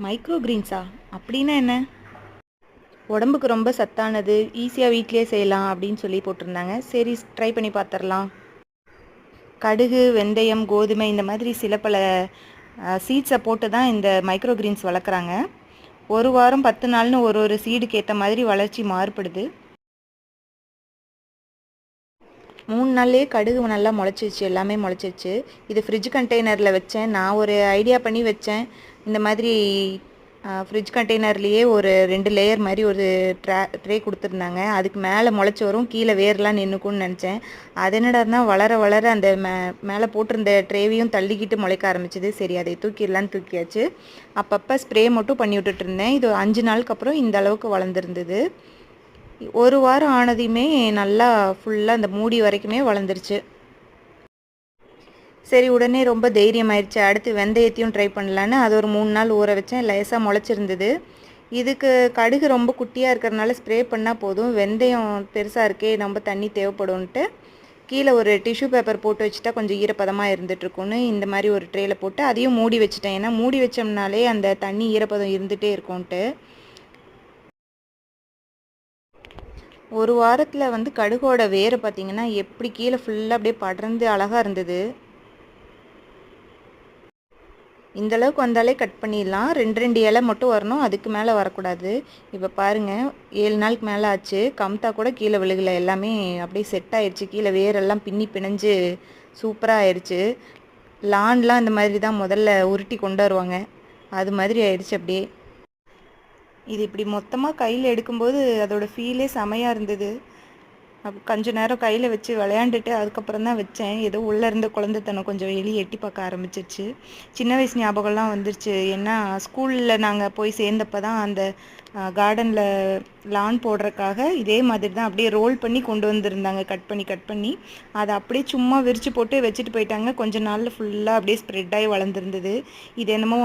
Micro கிரீன்ஸா? அப்படின்னா என்ன? உடம்புக்கு ரொம்ப சத்தானது, ஈஸியாக வீட்டிலேயே செய்யலாம் அப்படின்னு சொல்லி போட்டிருந்தாங்க. சரி, ட்ரை பண்ணி பார்த்துடலாம். கடுகு, வெந்தயம், கோதுமை இந்த மாதிரி சில பல சீட்ஸை போட்டு தான் இந்த மைக்ரோ கிரீன்ஸ் வளர்க்குறாங்க. ஒரு வாரம் 10 நாள்னு ஒரு ஒரு சீடுக்கு ஏற்ற மாதிரி வளர்ச்சி மாறுபடுது. 3 நாள்லேயே கடுகு நல்லா முளைச்சிருச்சு, எல்லாமே முளைச்சிருச்சு. இது ஃப்ரிட்ஜ் கண்டெய்னரில் வச்சேன். நான் ஒரு ஐடியா பண்ணி வச்சேன். இந்த மாதிரி ஃப்ரிட்ஜ் கண்டெய்னர்லேயே ஒரு 2 லேயர் மாதிரி ஒரு ட்ரே கொடுத்துருந்தாங்க. அதுக்கு மேலே முளைச்சி வரும், கீழே வேர்லாம் நின்றுக்கும்னு நினச்சேன். அது என்னடான்னா வளர வளர அந்த மேலே போட்டிருந்த ட்ரேவையும் தள்ளிக்கிட்டு முளைக்க ஆரம்பிச்சிது. சரி, அதை தூக்கிடலான்னு தூக்கியாச்சு. அப்பப்போ ஸ்ப்ரே மட்டும் பண்ணி விட்டுட்டு இருந்தேன். இது 5 நாளுக்கு அப்புறம் இந்த அளவுக்கு வளர்ந்துருந்தது. ஒரு வாரம் ஆனதையுமே நல்லா ஃபுல்லாக அந்த மூடி வரைக்குமே வளர்ந்துருச்சு. சரி, உடனே ரொம்ப தைரியமாயிடுச்சு. அடுத்து வெந்தயத்தையும் ட்ரை பண்ணலான்னு அது ஒரு 3 நாள் ஊற வச்சேன். லேசாக முளைச்சிருந்தது. இதுக்கு கடுகு ரொம்ப குட்டியாக இருக்கிறதுனால ஸ்ப்ரே பண்ணால் போதும். வெந்தயம் பெருசாக இருக்கே, ரொம்ப தண்ணி தேவைப்படும்ன்ட்டு கீழே ஒரு டிஷ்யூ பேப்பர் போட்டு வச்சுட்டா கொஞ்சம் ஈரப்பதமாக இருந்துகிட்ருக்குன்னு இந்த மாதிரி ஒரு ட்ரேயில் போட்டு அதையும் மூடி வச்சுட்டேன். ஏன்னா மூடி வச்சோம்னாலே அந்த தண்ணி ஈரப்பதம் இருந்துகிட்டே இருக்கும்ன்ட்டு. ஒரு வாரத்தில் வந்து கடுகோட வேரை பார்த்திங்கன்னா எப்படி கீழே ஃபுல்லாக அப்படியே படர்ந்து அழகாக இருந்தது. இந்தளவுக்கு வந்தாலே கட் பண்ணிடலாம். 2 இலை மட்டும் வரணும், அதுக்கு மேலே வரக்கூடாது. இப்போ பாருங்கள், 7 நாளுக்கு மேலே ஆச்சு. கம்தா கூட கீழே விழுகலை, எல்லாமே அப்படியே செட் ஆயிடுச்சு. கீழே வேரெல்லாம் பின்னி பிணைஞ்சு சூப்பராக ஆயிடுச்சு. லான்லாம் இந்த மாதிரி தான் முதல்ல உருட்டி கொண்டு வருவாங்க, அது மாதிரி ஆயிடுச்சு அப்படியே. இது இப்படி மொத்தமாக கையில் எடுக்கும்போது அதோடய ஃபீலே செமையாக இருந்தது. கொஞ்சம் நேரம் கையில் வச்சு விளையாண்டுட்டு அதுக்கப்புறம் தான் வச்சேன். ஏதோ உள்ளே இருந்த குழந்தைத்தனம் கொஞ்சம் வெளியே எட்டி பார்க்க ஆரம்பிச்சிருச்சு. சின்ன வயசு ஞாபகம்லாம் வந்துருச்சு. ஏன்னா ஸ்கூலில் நாங்கள் போய் சேர்ந்தப்போ தான் அந்த கார்டனில் லான் போடுறதுக்காக இதே மாதிரி தான் அப்படியே ரோல் பண்ணி கொண்டு வந்திருந்தாங்க, கட் பண்ணி அதை அப்படியே சும்மா விரித்து போட்டு வச்சுட்டு போயிட்டாங்க. கொஞ்சம் நாளில் ஃபுல்லாக அப்படியே ஸ்ப்ரெட் ஆகி வளர்ந்துருந்தது. இது என்னமோ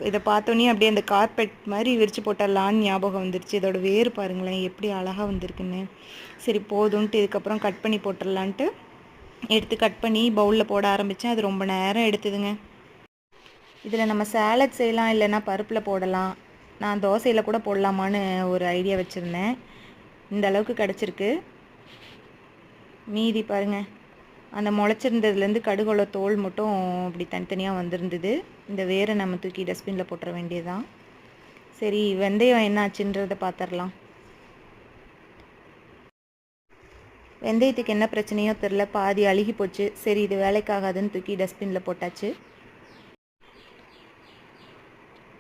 இதை பார்த்தோன்னே அப்படியே அந்த கார்பெட் மாதிரி விரித்து போட்ட லான் ஞாபகம் வந்துருச்சு. இதோட வேறு பாருங்களேன் எப்படி அழகாக வந்திருக்குன்னு. சரி போதும்ன்ட்டு இதுக்கப்புறம் கட் பண்ணி போட்டுடலான்ட்டு எடுத்து கட் பண்ணி பவுலில் போட ஆரம்பித்தேன். அது ரொம்ப நேரம் எடுத்துதுங்க. இதில் நம்ம சேலட் செய்யலாம், இல்லைன்னா பருப்பில் போடலாம். நான் தோசையில் கூட போடலாமான்னு ஒரு ஐடியா வச்சுருந்தேன். இந்த அளவுக்கு கிடச்சிருக்கு. மீதி பாருங்கள், அந்த முளைச்சிருந்ததுலேருந்து கடுகோட தோல் மட்டும் இப்படி தனித்தனியாக வந்திருந்தது. இந்த வேரை நம்ம தூக்கி டஸ்ட்பினில் போட்டுற வேண்டியதுதான். சரி, வெந்தயம் என்ன ஆச்சுன்றதை பார்த்துடலாம். வெந்தயத்துக்கு என்ன பிரச்சனையோ தெரில, பாதி அழுகி போச்சு. சரி, இது வேலைக்காகாதுன்னு தூக்கி டஸ்ட்பினில் போட்டாச்சு.